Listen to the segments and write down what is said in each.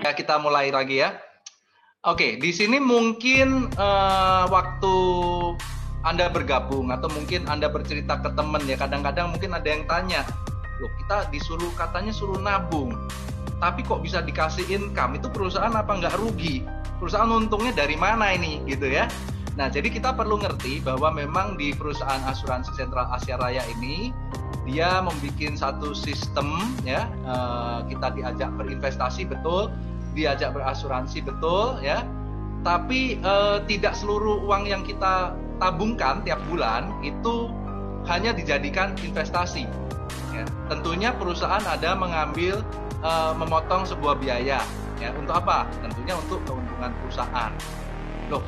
Ya, kita mulai lagi ya. Oke, di sini mungkin waktu Anda bergabung atau mungkin Anda bercerita ke teman ya, kadang-kadang mungkin ada yang tanya, loh kita disuruh katanya suruh nabung, tapi kok bisa dikasih income, itu perusahaan apa nggak rugi? Perusahaan untungnya dari mana ini gitu ya. Nah, jadi kita perlu ngerti bahwa memang di perusahaan asuransi Sentral Asia Raya ini dia membuat satu sistem ya, kita diajak berinvestasi betul, diajak berasuransi betul ya, tapi tidak seluruh uang yang kita tabungkan tiap bulan itu hanya dijadikan investasi ya. Tentunya perusahaan ada mengambil memotong sebuah biaya ya, untuk apa? Tentunya untuk keuntungan perusahaan. Loh,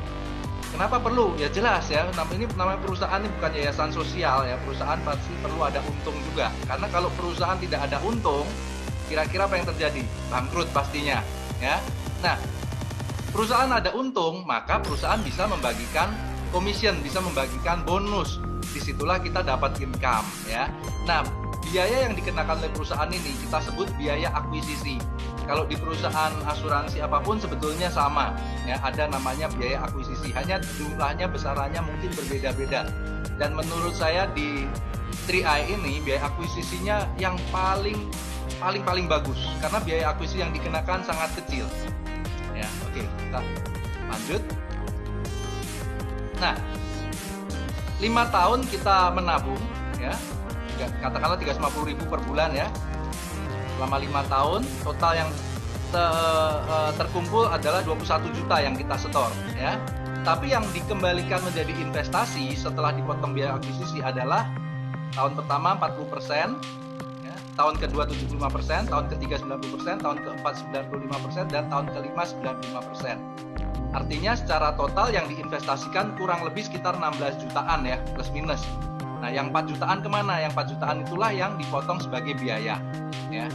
kenapa perlu? Ya jelas ya, ini namanya perusahaan ini bukan yayasan sosial ya, perusahaan pasti perlu ada untung juga. Karena kalau perusahaan tidak ada untung, kira-kira apa yang terjadi? Bangkrut pastinya ya. Nah, perusahaan ada untung, maka perusahaan bisa membagikan commission, bisa membagikan bonus. Disitulah kita dapat income ya. Nah, biaya yang dikenakan oleh perusahaan ini kita sebut biaya akuisisi. Kalau di perusahaan asuransi apapun sebetulnya sama ya, ada namanya biaya akuisisi, hanya jumlahnya besarannya mungkin berbeda-beda. Dan menurut saya di 3i ini biaya akuisisinya yang paling bagus karena biaya akuisisi yang dikenakan sangat kecil. Ya, oke, kita lanjut. Nah, 5 tahun kita menabung ya, katakanlah 350.000 per bulan ya. Selama 5 tahun total yang terkumpul adalah 21 juta yang kita setor ya. Tapi yang dikembalikan menjadi investasi setelah dipotong biaya akuisisi adalah tahun pertama 40%, ya, tahun kedua 75%, tahun ketiga 90%, tahun keempat 95%, dan tahun kelima 95%. Artinya secara total yang diinvestasikan kurang lebih sekitar 16 jutaan ya, plus minus. Nah, yang 4 jutaan kemana? Yang 4 jutaan itulah yang dipotong sebagai biaya ya.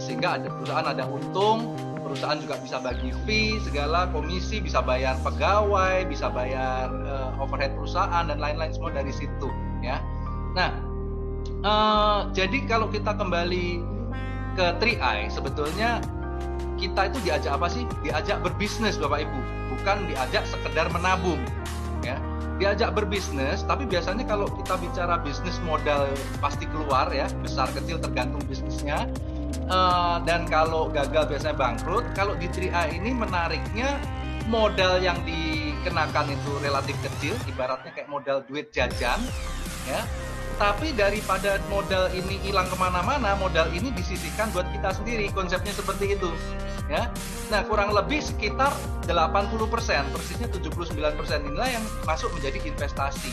Sehingga ada perusahaan ada untung, perusahaan juga bisa bagi fee, segala komisi, bisa bayar pegawai, bisa bayar overhead perusahaan dan lain-lain semua dari situ ya. Nah, jadi kalau kita kembali ke 3i, sebetulnya kita itu diajak apa sih? Diajak berbisnis Bapak Ibu, bukan diajak sekedar menabung ya. Diajak berbisnis, tapi biasanya kalau kita bicara bisnis modal pasti keluar ya, besar kecil tergantung bisnisnya. Dan kalau gagal biasanya bangkrut. Kalau di 3i ini menariknya modal yang dikenakan itu relatif kecil, ibaratnya kayak modal duit jajan ya. Tapi daripada modal ini hilang kemana-mana, modal ini disisihkan buat kita sendiri, konsepnya seperti itu ya. Nah, kurang lebih sekitar 80%, persisnya 79% inilah yang masuk menjadi investasi.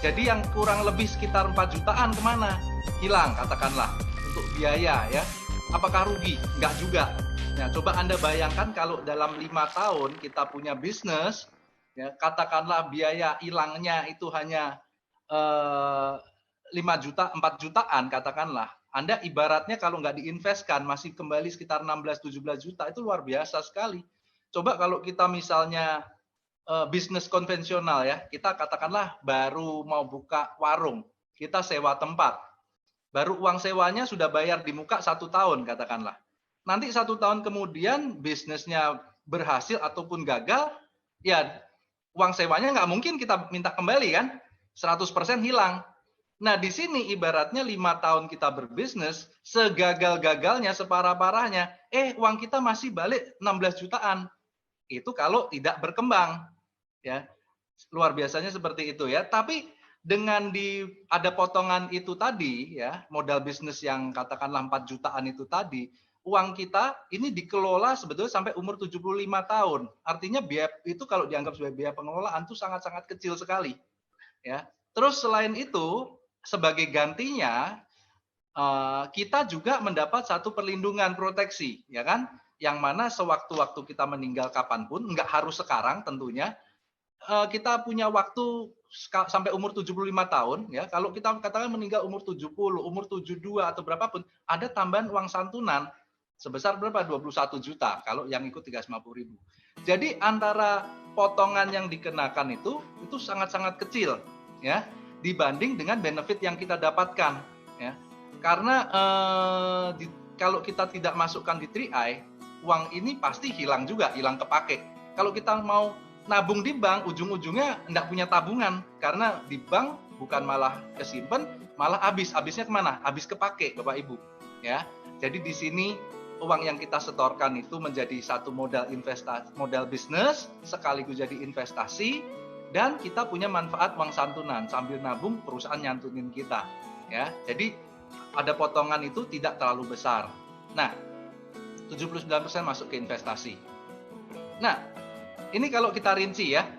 Jadi yang kurang lebih sekitar 4 jutaan kemana? Hilang katakanlah untuk biaya ya. Apakah rugi? Enggak juga. Nah, coba Anda bayangkan kalau dalam 5 tahun kita punya bisnis ya, katakanlah biaya hilangnya itu hanya 5 juta, 4 jutaan katakanlah. Anda ibaratnya kalau nggak diinvestkan masih kembali sekitar 16-17 juta, itu luar biasa sekali. Coba kalau kita misalnya bisnis konvensional ya, kita katakanlah baru mau buka warung, kita sewa tempat, baru uang sewanya sudah bayar di muka 1 tahun katakanlah. Nanti 1 tahun kemudian bisnisnya berhasil ataupun gagal, ya uang sewanya nggak mungkin kita minta kembali kan, 100% hilang. Nah, di sini ibaratnya 5 tahun kita berbisnis, segagal-gagalnya, separah-parahnya, uang kita masih balik 16 jutaan. Itu kalau tidak berkembang. Ya, luar biasanya seperti itu ya. Tapi dengan ada potongan itu tadi, ya, modal bisnis yang katakanlah 4 jutaan itu tadi, uang kita ini dikelola sebetulnya sampai umur 75 tahun. Artinya biaya itu kalau dianggap sebagai biaya pengelolaan itu sangat-sangat kecil sekali. Ya. Terus selain itu, sebagai gantinya kita juga mendapat satu perlindungan proteksi, ya kan? Yang mana sewaktu-waktu kita meninggal kapanpun, nggak harus sekarang tentunya, kita punya waktu sampai umur 75 tahun, ya. Kalau kita katakan meninggal umur 70, umur 72 atau berapapun, ada tambahan uang santunan sebesar berapa? 21 juta kalau yang ikut 350.000. Jadi antara potongan yang dikenakan itu sangat-sangat kecil, ya, dibanding dengan benefit yang kita dapatkan ya. Karena kalau kita tidak masukkan di 3i, uang ini pasti hilang juga, hilang kepake. Kalau kita mau nabung di bank, ujung-ujungnya nggak punya tabungan, karena di bank bukan malah kesimpan, malah habisnya kemana? Habis kepake, Bapak Ibu. Ya, jadi di sini uang yang kita setorkan itu menjadi satu modal investasi, modal bisnis, sekaligus jadi investasi, dan kita punya manfaat uang santunan sambil nabung perusahaan nyantunin kita. Ya, jadi ada potongan itu tidak terlalu besar. Nah, 79% masuk ke investasi. Nah, ini kalau kita rinci ya,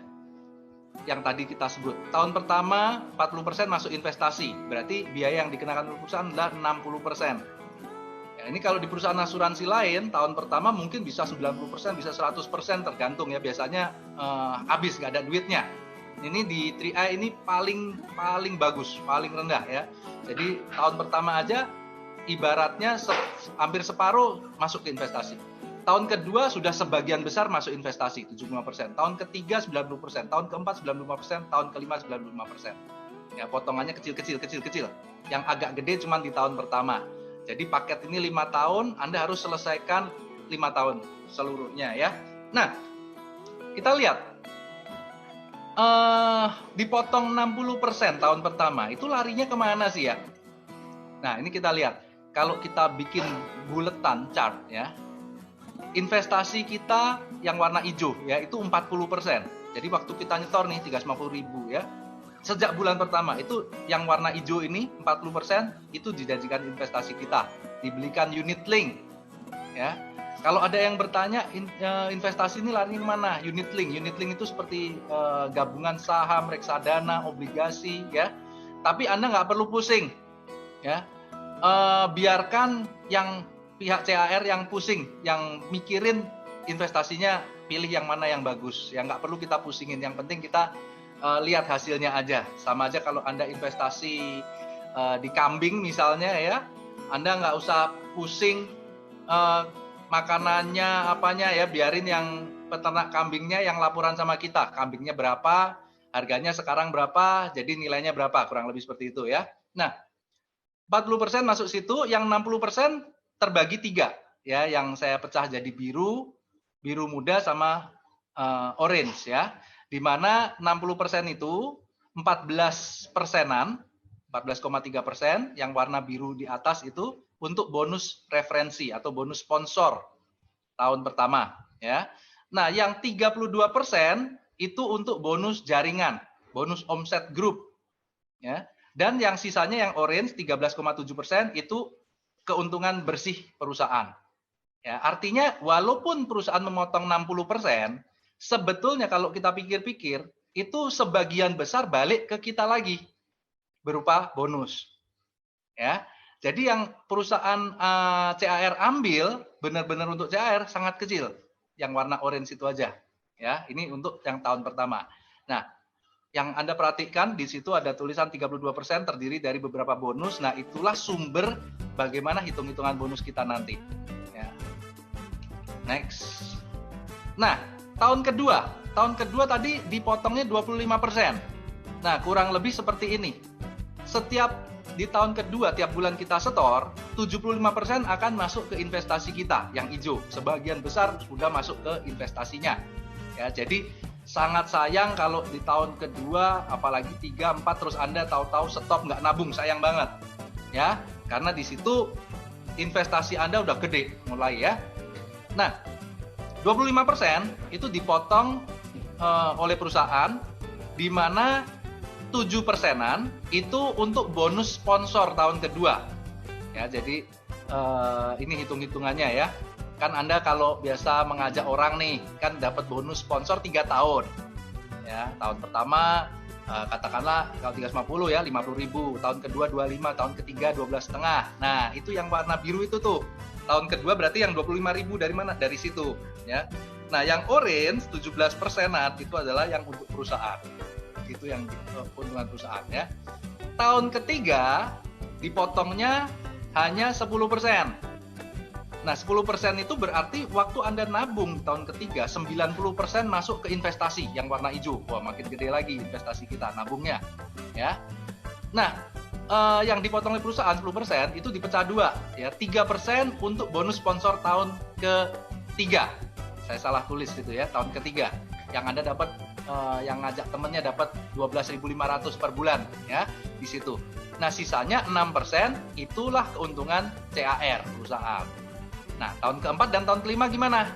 yang tadi kita sebut. Tahun pertama 40% masuk investasi, berarti biaya yang dikenakan perusahaan adalah 60%. Ya, ini kalau di perusahaan asuransi lain, tahun pertama mungkin bisa 90%, bisa 100%, tergantung ya, biasanya habis, nggak ada duitnya. Ini di 3i ini paling bagus, paling rendah ya. Jadi tahun pertama aja ibaratnya hampir separuh masuk ke investasi. Tahun kedua sudah sebagian besar masuk investasi 75%, tahun ketiga 90%, tahun keempat 95%, tahun kelima 95%. Ya, potongannya kecil. Yang agak gede cuma di tahun pertama. Jadi paket ini 5 tahun, Anda harus selesaikan 5 tahun seluruhnya ya. Nah, kita lihat dipotong 60% tahun pertama, itu larinya kemana sih ya? Nah, ini kita lihat. Kalau kita bikin buletan chart ya, investasi kita yang warna hijau ya, itu 40%. Jadi waktu kita nyetor nih 350.000 ya, sejak bulan pertama itu yang warna hijau ini 40% itu dijadikan investasi kita, dibelikan unit link ya. Kalau ada yang bertanya investasi ini larinya kemana? Unit link itu seperti gabungan saham, reksadana, obligasi ya. Tapi Anda nggak perlu pusing ya. Biarkan yang pihak CAR yang pusing, yang mikirin investasinya, pilih yang mana yang bagus. Yang nggak perlu kita pusingin. Yang penting kita lihat hasilnya aja. Sama aja kalau Anda investasi di kambing misalnya ya, Anda nggak usah pusing makanannya apanya ya, biarin yang peternak kambingnya yang laporan sama kita, kambingnya berapa, harganya sekarang berapa, jadi nilainya berapa, kurang lebih seperti itu ya. Nah, 40% masuk situ, yang 60% terbagi 3 ya, yang saya pecah jadi biru muda sama orange ya. Di mana 60% itu 14%-an, 14,3%, yang warna biru di atas itu untuk bonus referensi atau bonus sponsor tahun pertama ya. Nah, yang 32% itu untuk bonus jaringan, bonus omset grup ya. Dan yang sisanya yang orange 13,7% itu keuntungan bersih perusahaan. Ya, artinya walaupun perusahaan memotong 60%, sebetulnya kalau kita pikir-pikir itu sebagian besar balik ke kita lagi berupa bonus. Ya. Jadi yang perusahaan CAR ambil benar-benar untuk CAR sangat kecil, yang warna orange itu aja. Ya, ini untuk yang tahun pertama. Nah, yang Anda perhatikan di situ ada tulisan 32% terdiri dari beberapa bonus. Nah, itulah sumber bagaimana hitung-hitungan bonus kita nanti. Ya. Next. Nah, tahun kedua tadi dipotongnya 25%. Nah, kurang lebih seperti ini. Setiap di tahun kedua, tiap bulan kita setor, 75% akan masuk ke investasi kita yang hijau. Sebagian besar sudah masuk ke investasinya. Ya, jadi sangat sayang kalau di tahun kedua, apalagi 3, 4, terus Anda tahu-tahu stop nggak nabung, sayang banget. Ya, karena di situ investasi Anda udah gede mulai ya. Nah, 25% itu dipotong oleh perusahaan, di mana 7%-an itu untuk bonus sponsor tahun kedua. Ya, jadi ini hitung-hitungannya ya. Kan Anda kalau biasa mengajak orang nih, kan dapat bonus sponsor 3 tahun. Ya, tahun pertama katakanlah kalau 350 ya 50.000, tahun kedua 25, tahun ketiga 12,5. Nah, itu yang warna biru itu tuh. Tahun kedua berarti yang 25.000 dari mana? Dari situ, ya. Nah, yang orange 17%-an itu adalah yang untuk perusahaan. Itu yang keuntungan perusahaan ya. Tahun ketiga dipotongnya hanya 10%. Nah, 10% itu berarti waktu Anda nabung tahun ketiga 90% masuk ke investasi yang warna hijau. Wah, makin gede lagi investasi kita nabungnya ya. Nah, yang dipotong oleh perusahaan 10% itu dipecah 2 ya. 3% untuk bonus sponsor tahun ketiga. Saya salah tulis itu ya, tahun ketiga. Yang Anda dapat yang ngajak temennya dapat 12.500 per bulan ya di situ. Nah, sisanya 6% itulah keuntungan CAR perusahaan. Nah, tahun keempat dan tahun kelima gimana?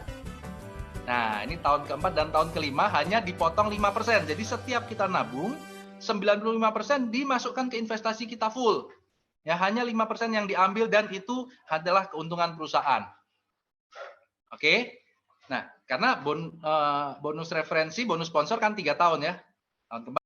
Nah, ini tahun keempat dan tahun kelima hanya dipotong 5%. Jadi setiap kita nabung, 95% dimasukkan ke investasi kita full. Ya, hanya 5% yang diambil dan itu adalah keuntungan perusahaan. Oke. Nah, karena bonus referensi, bonus sponsor kan 3 tahun ya. Tahun